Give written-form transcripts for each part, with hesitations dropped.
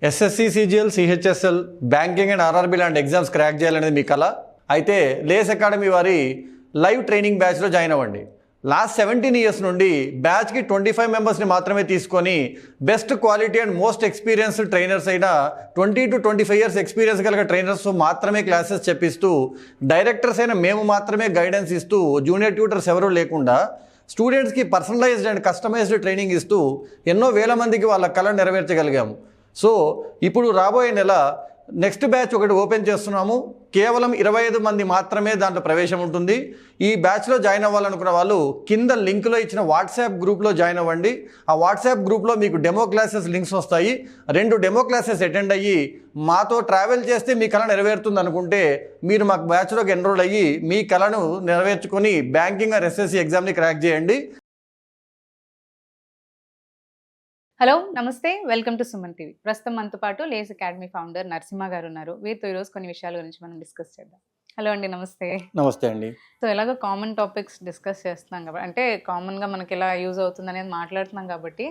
SSC, CGL, CHSL, banking and RRB లాంటి exams crack చేయాలనేది మీ కళ అయితే లేస్ అకాడమీ వారి లైవ్ ట్రైనింగ్ బ్యాచ్లో జాయిన్ అవ్వండి. లాస్ట్ 17 years నుండి బ్యాచ్కి 25 మెంబర్స్ని మాత్రమే తీసుకొని best quality and most experienced trainers అయిన 20 to 25 years ఎక్స్పీరియన్స్ కలిగిన ట్రైనర్స్ మాత్రమే క్లాసెస్ చెప్పిస్తూ, డైరెక్టర్స్ అయిన మేము మాత్రమే గైడెన్స్ ఇస్తూ, జూనియర్ ట్యూటర్స్ ఎవరూ లేకుండా స్టూడెంట్స్కి పర్సనలైజ్డ్ అండ్ కస్టమైజ్డ్ ట్రైనింగ్ ఇస్తూ ఎన్నో వేల మందికి వాళ్ళ కళ నెరవేర్చగలిగాము. సో ఇప్పుడు రాబోయే నెల నెక్స్ట్ బ్యాచ్ ఒకటి ఓపెన్ చేస్తున్నాము. కేవలం 25 మంది మాత్రమే దాంట్లో ప్రవేశం ఉంటుంది. ఈ బ్యాచ్లో జాయిన్ అవ్వాలనుకున్న వాళ్ళు కింద లింక్లో ఇచ్చిన వాట్సాప్ గ్రూప్లో జాయిన్ అవ్వండి. ఆ వాట్సాప్ గ్రూప్లో మీకు డెమో క్లాసెస్ లింక్స్ వస్తాయి. 2 డెమో క్లాసెస్ అటెండ్ అయ్యి మాతో ట్రావెల్ చేస్తే మీ కళ నెరవేరుతుంది అనుకుంటే మీరు మాకు బ్యాచ్లోకి ఎన్రోల్ అయ్యి మీ కళను నెరవేర్చుకొని బ్యాంకింగ్ ఆర్ ఎస్ఎస్సి ఎగ్జామ్ని క్రాక్ చేయండి. హలో నమస్తే, వెల్కమ్ టు సుమన్ టీవీ. ప్రస్తుతం మనతో పాటు లేస్ అకాడమీ ఫౌండర్ నరసింహ గారు ఉన్నారు. వీరితో ఈరోజు కొన్ని విషయాల గురించి మనం డిస్కస్ చేద్దాం. హలో అండి, నమస్తే. నమస్తే అండి. సో ఎలాగో కామన్ టాపిక్స్ డిస్కస్ చేస్తున్నాం కాబట్టి, అంటే కామన్గా మనకి ఎలా యూజ్ అవుతుంది అనేది మాట్లాడుతున్నాం కాబట్టి,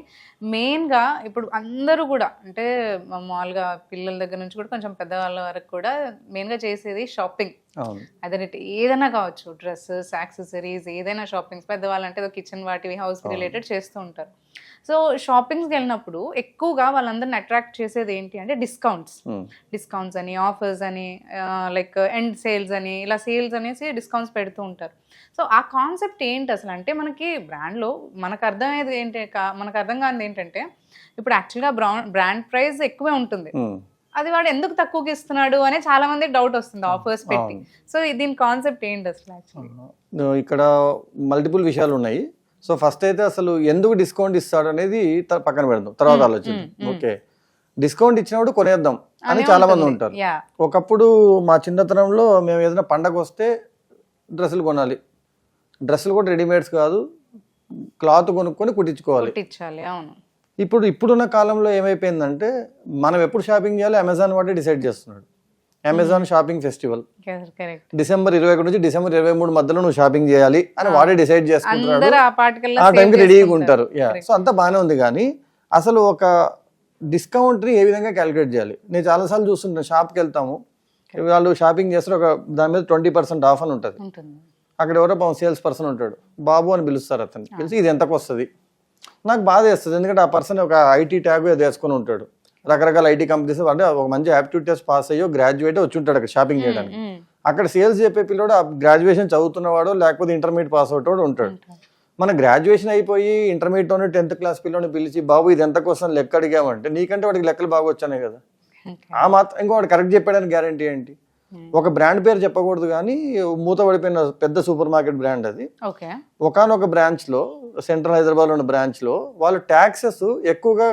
మెయిన్గా ఇప్పుడు అందరూ కూడా అంటే మామూలుగా పిల్లల దగ్గర నుంచి కూడా కొంచెం పెద్దవాళ్ళ వరకు కూడా మెయిన్గా చేసేది షాపింగ్. అదే ఏదైనా కావచ్చు, డ్రెస్సెస్, యాక్సెసరీస్, ఏదైనా షాపింగ్స్. పెద్దవాళ్ళు అంటే కిచెన్ వాటివి, హౌస్కి రిలేటెడ్ చేస్తూ ఉంటారు. సో షాపింగ్స్కి వెళ్ళినప్పుడు ఎక్కువగా వాళ్ళందరిని అట్రాక్ట్ చేసేది ఏంటి అంటే డిస్కౌంట్స్ అని, ఆఫర్స్ అని, లైక్ ఎండ్ సేల్స్ అని, ఇలా సేల్స్ అనేసి డిస్కౌంట్స్ పెడుతూ ఉంటారు. సో ఆ కాన్సెప్ట్ ఏంటి అసలు అంటే, మనకి బ్రాండ్లో మనకు అర్థమయ్యేది ఏంటి, మనకు అర్థం కానిది ఏంటంటే, ఇప్పుడు యాక్చువల్గా బ్రాండ్ ప్రైస్ ఎక్కువే ఉంటుంది, అది వాడు ఎందుకు తక్కువకి ఇస్తున్నాడు అనే చాలా మంది డౌట్ వస్తుంది ఆఫర్స్ పెట్టి. సో దీని కాన్సెప్ట్ ఏంటి అసలు? యాక్చువల్లీ ఇక్కడ మల్టిపుల్ విషయాలు ఉన్నాయి. సో ఫస్ట్ అయితే అసలు ఎందుకు డిస్కౌంట్ ఇస్తాడు అనేది పక్కన పెడదాం, తర్వాత ఆలోచన. ఓకే, డిస్కౌంట్ ఇచ్చినప్పుడు కొనేద్దాం అని చాలా మంది ఉంటారు. ఒకప్పుడు మా చిన్నతనంలో మేము ఏదైనా పండగ వస్తే డ్రెస్సులు కొనాలి. డ్రెస్సులు కూడా రెడీమేడ్స్ కాదు, క్లాత్ కొనుక్కొని కుట్టించుకోవాలి. ఇప్పుడున్న కాలంలో ఏమైపోయిందంటే, మనం ఎప్పుడు షాపింగ్ చేయాలి అమెజాన్ వాడే డిసైడ్ చేస్తున్నాడు. అమెజాన్ షాపింగ్ ఫెస్టివల్ డిసెంబర్ 21 నుంచి డిసెంబర్ 23 మధ్యలో నువ్వు షాపింగ్ చేయాలి అని వాడే డిసైడ్ చేసుకుంటున్నాడు. ఆ టైంకి రెడీగా ఉంటారు. సో అంతా బాగానే ఉంది, కానీ అసలు ఒక డిస్కౌంట్ని ఏ విధంగా క్యాలిక్యులేట్ చేయాలి? నేను చాలాసార్లు చూస్తుంటాను, షాప్కి వెళ్తాము, వాళ్ళు షాపింగ్ చేస్తారు, ఒక దాని మీద 20% ఆఫ్ అని ఉంటుంది. అక్కడ ఎవరో సేల్స్ పర్సన్ ఉంటాడు, బాబు అని పిలుస్తారు. అతను పిలిచి ఇది ఎంతకు వస్తుంది, నాకు బాధ వేస్తుంది. ఎందుకంటే ఆ పర్సన్ ఒక ఐటీ ట్యాగ్ ఏదో వేసుకొని ఉంటాడు, రకరకాల ఐటీ కంపెనీస్, అంటే ఒక మంచి యాప్టిట్యూడ్ టెస్ట్ పాస్ అయ్యో గ్రాడ్యుయేట్ వచ్చి ఉంటాడు అక్కడ షాపింగ్ చేయడానికి. అక్కడ సేల్స్ చెప్పే పిల్లడు ఆ గ్రాడ్యుయేషన్ చదువుతున్నవాడు లేకపోతే ఇంటర్మీడియట్ పాస్ అవుట్ ఉంటాడు. మన గ్రాడ్యుయేషన్ అయిపోయి ఇంటర్మీడియట్లోనే 10th క్లాస్ పిల్లని పిలిచి బాబు ఇది ఎంత కోసం లెక్క అడిగామంటే, నీకంటే వాడికి లెక్కలు బాగా వచ్చానే కదా, ఆ మాత్రం ఇంకో వాడు కరెక్ట్ చెప్పాడని గ్యారంటీ ఏంటి? ఒక బ్రాండ్ పేరు చెప్పకూడదు, కానీ మూత పడిపోయిన పెద్ద సూపర్ మార్కెట్ బ్రాండ్ అది. ఒకనొక బ్రాంచ్ లో, సెంట్రల్ హైదరాబాద్ ఉన్న బ్రాంచ్ లో వాళ్ళు ట్యాక్సెస్ ఎక్కువగా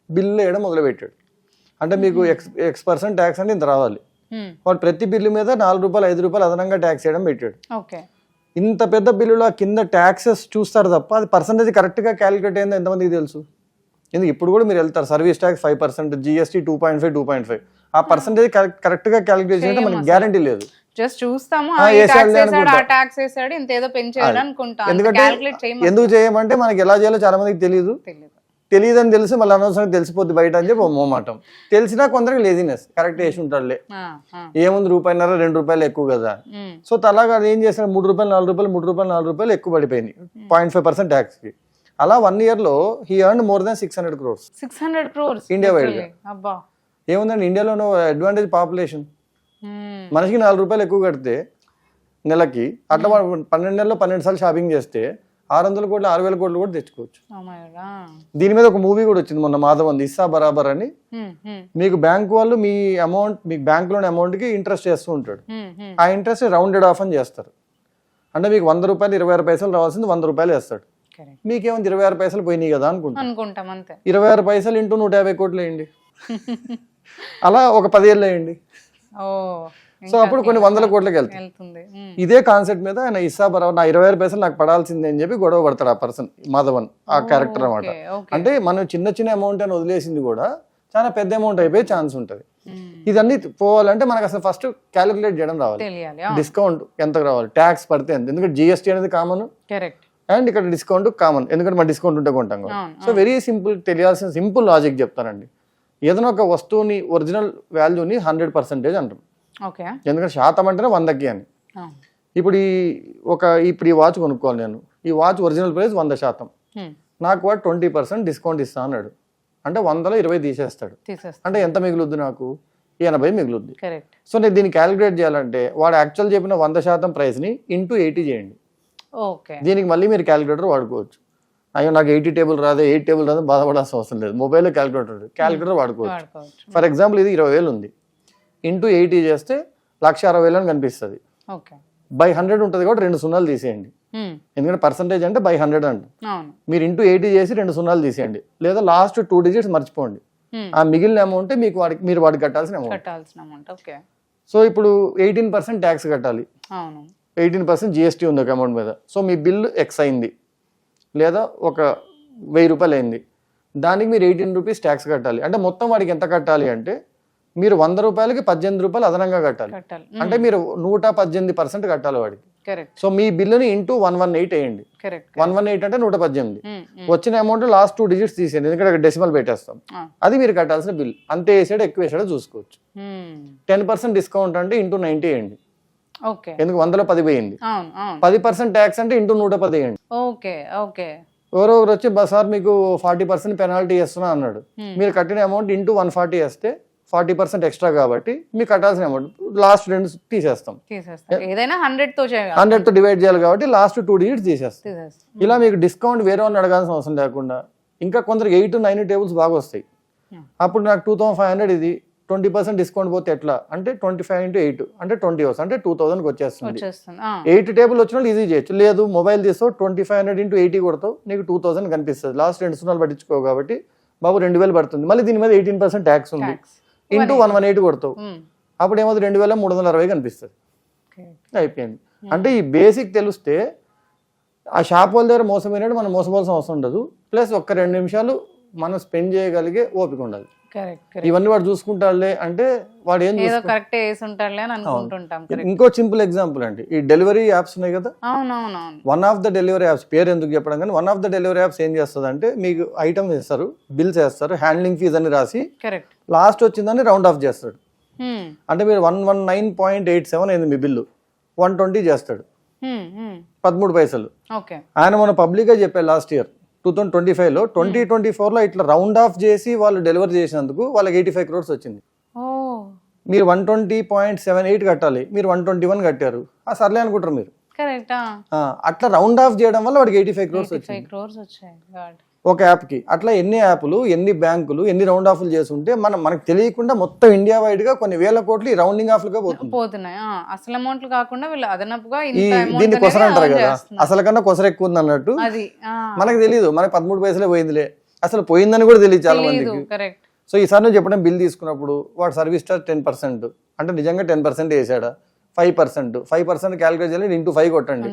బిల్లు వేయడం మొదలుపెట్టాడు. అంటే మీకు X% ట్యాక్స్ అంటే ఇంత రావాలి, వాడు ప్రతి బిల్లు మీద 4 రూపాయలు 5 రూపాయలు అదనంగా ట్యాక్స్ వేయడం పెట్టాడు. ఇంత పెద్ద బిల్లులో కింద ట్యాక్సెస్ చూస్తారు తప్ప అది పర్సంటేజ్ కరెక్ట్గా క్యాలిక్యులేట్ అయిందో ఎంతమందికి తెలుసు? ఎందుకు ఇప్పుడు కూడా మీరు వెళ్తారు, సర్వీస్ ట్యాక్స్ 5%, GST 2.5, ఆ పర్సంటేజ్ కరెక్ట్గా క్యాలిక్యులేట్ చేయడం మనకి గ్యారంటీ లేదు. ఎందుకు చేయమంటే మనకి ఎలా చేయాలో చాలా మందికి తెలియదని తెలిసి మళ్ళీ అనవసరంగా తెలిసిపోద్ది బయట అని చెప్పి మోమాటం. తెలిసినా కొందరికి లేజినెస్, కరెక్ట్ చేసి ఉంటాడులే, ఏముంది రూపాయన్నర 2 రూపాయలు ఎక్కువ కదా. సో అలాగా ఏం చేస్తాడు, 3 రూపాయలు 4 రూపాయలు 3 రూపాయలు 4 రూపాయలు ఎక్కువ పడిపోయింది 0.5% ట్యాక్స్ కి. అలా 1 year లో he earned more than 600 crores India wide గా. ఏముందండి, ఇండియాలో అడ్వాంటేజ్ పాపులేషన్, మనిషికి 4 రూపాయలు ఎక్కువ కడితే నెలకి, అట్లా 12 నెలల్లో 12 సార్లు షాపింగ్ చేస్తే 600 కోట్లు 6,000 కోట్లు కూడా తెచ్చుకోవచ్చు. దీని మీద ఒక మూవీ కూడా వచ్చింది మొన్న, మాధవన్, ఇస్సా బరాబర్ అని. మీకు బ్యాంక్ వాళ్ళు మీ అమౌంట్, మీకు బ్యాంక్ లోని అమౌంట్ కి ఇంట్రెస్ట్ చేస్తూ ఉంటాడు. ఆ ఇంట్రెస్ట్ రౌండెడ్ ఆఫ్ అని చేస్తారు. అంటే మీకు 100 రూపాయలు 26 పైసలు రావాల్సింది 100 రూపాయలు వేస్తాడు. మీకేముంది 26 పైసలు పోయినాయి కదా అనుకుంటాం. 26 పైసలు ఇంటూ 150 కోట్లు వేయండి, అలా ఒక 10 ఏళ్ళు వేయండి. సో అప్పుడు కొన్ని 100 కోట్లకి వెళ్తుంది. ఇదే కాన్సెప్ట్ మీద ఆయన ఇస్సా బరాబర్ నా 26 పైసలు నాకు పడాల్సిందే అని చెప్పి గొడవ పడతాడు ఆ పర్సన్, మాధవన్, ఆ క్యారెక్టర్ అనమాట. అంటే మనం చిన్న అమౌంట్ అని వదిలేసింది కూడా చాలా పెద్ద అమౌంట్ అయిపోయే ఛాన్స్ ఉంటుంది. ఇదన్నీ పోవాలంటే మనకు అసలు ఫస్ట్ క్యాలిక్యులేట్ చేయడం రావాలి, డిస్కౌంట్ ఎంత రావాలి, ట్యాక్స్ పడితే ఎంత. ఎందుకంటే GST అనేది కామన్, అండ్ ఇక్కడ డిస్కౌంట్ కామన్, ఎందుకంటే మన డిస్కౌంట్ ఉంటే కొంటాం. సో వెరీ సింపుల్, తెలియాల్సిన సింపుల్ లాజిక్ చెప్తానండి. ఏదైనా ఒక వస్తువుని ఒరిజినల్ వాల్యూని 100% అంటాం. ఓకే. ఎందుకంటే శాతం అంటేనే 100కి అని. ఇప్పుడు ఈ వాచ్ కొనుక్కోవాలి నేను. ఈ వాచ్ ఒరిజినల్ ప్రైస్ 100%. నాకు వాడు 20% డిస్కౌంట్ ఇస్తా అన్నాడు. అంటే 100లో 20 తీసేస్తాడు. అంటే ఎంత మిగులుద్ది నాకు? 80 మిగులుద్ది. సో నేను దీన్ని క్యాలిక్యులేట్ చేయాలంటే వాడు యాక్చువల్ చెప్పిన 100% ప్రైస్ని ఇంటూ 80 చేయండి. దీనికి మళ్ళీ మీరు క్యాలిక్యులేటర్ వాడుకోవచ్చు. అయ్యో నాకు 80 టేబుల్ రాదు 8 టేబుల్ రాదు బాధపడాల్సిన అవసరం లేదు. మొబైల్లో క్యాలిక్యులేటర్ వాడుకోవచ్చు. ఫర్ ఎగ్జాంపుల్ ఇది 20,000 ఉంది. ఇంటూ 80 చేస్తే 1,60,000 అని కనిపిస్తుంది. బై 100 ఉంటుంది కాబట్టి 2 సున్నాలు తీసేయండి. ఎందుకంటే పర్సంటేజ్ అంటే బై 100 అంట. మీరు ఇంటూ 80 చేసి 2 సున్నాలు తీసేయండి. లేదా లాస్ట్ 2 డిజిట్స్ మర్చిపోండి. ఆ మిగిలిన అమౌంట్ మీరు వాడికి కట్టాల్సిన అమౌంట్. సో ఇప్పుడు 18% ట్యాక్స్ కట్టాలి. 18% జిఎస్టీ ఉంది ఒక అమౌంట్ మీద. సో మీ బిల్లు ఎక్స్ అయింది లేదా ఒక 1000 రూపాయలు అయింది. దానికి మీరు 18 రూపీస్ ట్యాక్స్ కట్టాలి. అంటే మొత్తం వాడికి ఎంత కట్టాలి అంటే మీరు 100 రూపాయలకి 18 రూపాయలు అదనంగా కట్టాలి. అంటే మీరు 118% కట్టాలి వాడికి. సో మీ బిల్లుని ఇంటూ 118 వేయండి. 118 అంటే 118. వచ్చిన అమౌంట్ లాస్ట్ 2 డిజిట్స్ తీసేయండి. ఎందుకంటే అక్కడ డెసిమల్ పెట్టేస్తాం. అది మీరు కట్టాల్సిన బిల్. అంతే వేసాడో ఎక్కువ వేసాడో చూసుకోవచ్చు. 10% డిస్కౌంట్ అంటే ఇంటూ 90 వేయండి. ఎందుకు 100లో 10 పోయింది. 10% ట్యాక్స్ అంటే ఇంటూ 110 వేయండి. ఎవరో వచ్చి సార్ మీకు 40% పెనాల్టీ వేస్తున్నా అన్నాడు. మీరు కట్టిన అమౌంట్ ఇంటూ 140 వేస్తే 40% ఎక్స్ట్రా కాబట్టి మీకు కట్టాల్సిన అమౌంట్ లాస్ట్ 2 తీసేస్తాం. ఏదైనా 100తో డివైడ్ చేయాలి కాబట్టి లాస్ట్ 2 డిజిట్స్ తీసేస్తాం. ఇలా మీకు డిస్కౌంట్ వేరే వాళ్ళని అడగాల్సిన అవసరం లేకుండా ఇంకా కొందరికి 8 9 టేబుల్స్ బాగా వస్తాయి. అప్పుడు నాకు 2500 ఇది 20% డిస్కౌంట్ పోతే ఎట్లా అంటే 25 into 8 అంటే 20 వస్తుంది. అంటే 2000కి వచ్చేస్తుంది. 8 టేబుల్ వచ్చిన వాళ్ళు ఈజీ చేయొచ్చు. లేదు మొబైల్ తీస్తావు 2500 into 80 కొడతావు నీకు 2000 కనిపిస్తుంది. లాస్ట్ 2 సున్నాలు పట్టించుకో కాబట్టి బాబు 2000 పడుతుంది. మళ్ళీ దీని మీద 18% ట్యాక్స్ ఉంది. ఇంటూ 118 కొడతావు అప్పుడు ఏమవుతుంది 2360 కనిపిస్తుంది. అయిపోయింది. అంటే ఈ బేసిక్ తెలిస్తే ఆ షాప్ వాళ్ళ దగ్గర మోసమైనట్టు మనం మోసపోవాల్సిన అవసరం ఉండదు. ప్లస్ ఒక్క 2 నిమిషాలు మనం స్పెండ్ చేయగలిగే ఓపిక ఉండాలి. ఇవన్నీ వాడు చూసుకుంటాడులే అంటే వాడు ఏం ఇంకో సింపుల్ ఎగ్జాంపుల్ అండి ఈ డెలివరీ యాప్స్ ఉన్నాయి కదా. One of the delivery apps పేరు ఎందుకు చెప్పడం కానీ one of the delivery apps ఏం చేస్తుంది అంటే మీకు ఐటమ్ వేస్తారు బిల్స్ వేస్తారు హ్యాండ్లింగ్ ఫీజ్ అని రాసి లాస్ట్ వచ్చిందని రౌండ్ ఆఫ్ చేస్తాడు. అంటే మీరు 119.87 అయింది మీ బిల్లు 120 చేస్తాడు 13 పైసలు. ఆయన మన పబ్లిక్ గా చెప్పారు లాస్ట్ ఇయర్ 2025లో 2024లో ఇట్లా రౌండ్ ఆఫ్ చేసి వాళ్ళు డెలివరీ చేసినందుకు వాళ్ళకి 85 crores వచ్చింది. మీరు 120.78 కట్టాలి మీరు 121 కట్టారు. సర్లే అనుకుంటారు మీరు. అట్లా రౌండ్ ఆఫ్ చేయడం వల్ల వాడికి 85 crores వచ్చింది ఒక యాప్కి. అట్లా ఎన్ని యాప్లు ఎన్ని బ్యాంకులు ఎన్ని రౌండ్ ఆఫ్లు చేస్తుంటే మనకు తెలియకుండా మొత్తం ఇండియా వైడ్ గా కొన్ని వేల కోట్లు ఈ రౌండింగ్ ఆఫ్లుగా పోతున్నాయి. అసలు అమౌంట్లు కాకుండా వీళ్ళు అదనపుగా దీన్ని కొసర అంటారు కదా అసలు కన్నా కొసర ఎక్కువ ఉంది అన్నట్టు. మనకు తెలియదు మనకి 13 పైసలే పోయిందిలే అసలు పోయిందని కూడా తెలియదు చాలా మందికి. సో ఈసారి నువ్వు చెప్పడం బిల్ తీసుకున్నప్పుడు వాడు సర్వీస్ చార్జ్ 10% అంటే నిజంగా 10% వేసాడా 5% క్యాలిక్యులేట్ చేయాలి ఇంటూ 5 కొట్టండి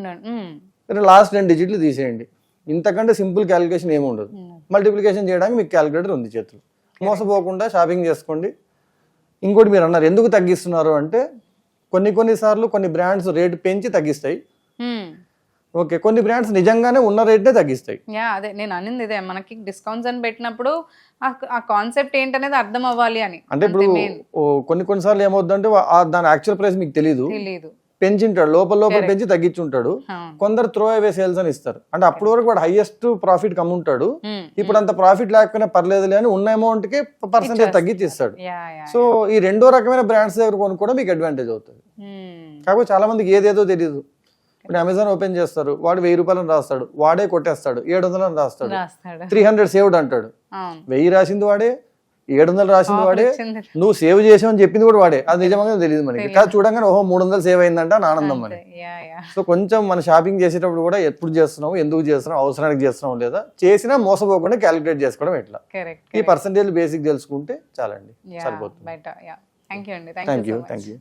లాస్ట్ 2 డిజిట్లు తీసేయండి. ఇంతకంటే సింపుల్ క్యాలిక్యులేషన్ ఏమి ఉండదు. మల్టిప్లికేషన్ చేయడానికి మీకు క్యాలిక్యులేటర్ ఉంది చేతులు. మోసపోకుండా షాపింగ్ చేసుకోండి. ఇంకోటి మీరు అన్నారు ఎందుకు తగ్గిస్తున్నారు అంటే కొన్నిసార్లు కొన్ని బ్రాండ్స్ రేట్ పెంచి తగ్గిస్తాయి. ఓకే కొన్ని బ్రాండ్స్ నిజంగానే ఉన్న రేట్నే తగ్గిస్తాయి. అదే నేను అనింది ఇదే మనకి డిస్కౌంట్స్ అని పెట్టినప్పుడు ఆ కాన్సెప్ట్ ఏంటనేది అర్థం అవ్వాలి అని. అంటే ఇప్పుడు కొన్నిసార్లు ఏమవుతుందంటే దాని యాక్చువల్ ప్రైస్ మీకు తెలీదు పెంచింటాడు లోపల పెంచి తగ్గించుంటాడు. కొందరు త్రో అవే సేల్స్ అని ఇస్తారు. అంటే అప్పటి వరకు వాడు హైయెస్ట్ ప్రాఫిట్ కమ్ముంటాడు. ఇప్పుడు అంత ప్రాఫిట్ లేకపోయినా పర్లేదులే అని ఉన్న అమౌంట్ కి పర్సెంటేజ్ తగ్గించి ఇస్తాడు. సో ఈ రెండో రకమైన బ్రాండ్స్ దగ్గర కొనుక్కోవడం మీకు అడ్వాంటేజ్ అవుతుంది. కాకపోతే చాలా మందికి ఏదేదో తెలియదు. ఇప్పుడు అమెజాన్ ఓపెన్ చేస్తారు వాడు 1000 రూపాయలని రాస్తాడు వాడే కొట్టేస్తాడు 700 అని రాస్తాడు 300 సేవ్డ్ అంటాడు. 1000 రాసింది వాడే 700 రాసింది వాడే నువ్వు సేవ్ చేసావు అని చెప్పింది కూడా వాడే. అది నిజంగా తెలియదు మనకి. కాదు చూడంగానే 300 సేవ్ అయిందంట అని ఆనందం మనకి. సో కొంచెం మన షాపింగ్ చేసేటప్పుడు కూడా ఎప్పుడు చేస్తున్నావు ఎందుకు చేస్తున్నావు అవసరానికి చేస్తున్నావు లేదా చేసినా మోసపోకుండా క్యాలిక్యులేట్ చేసుకోవడం ఎట్లా ఈ పర్సంటేజ్ బేసిక్ తెలుసుకుంటే చాలండి సరిపోతుంది. Thank you.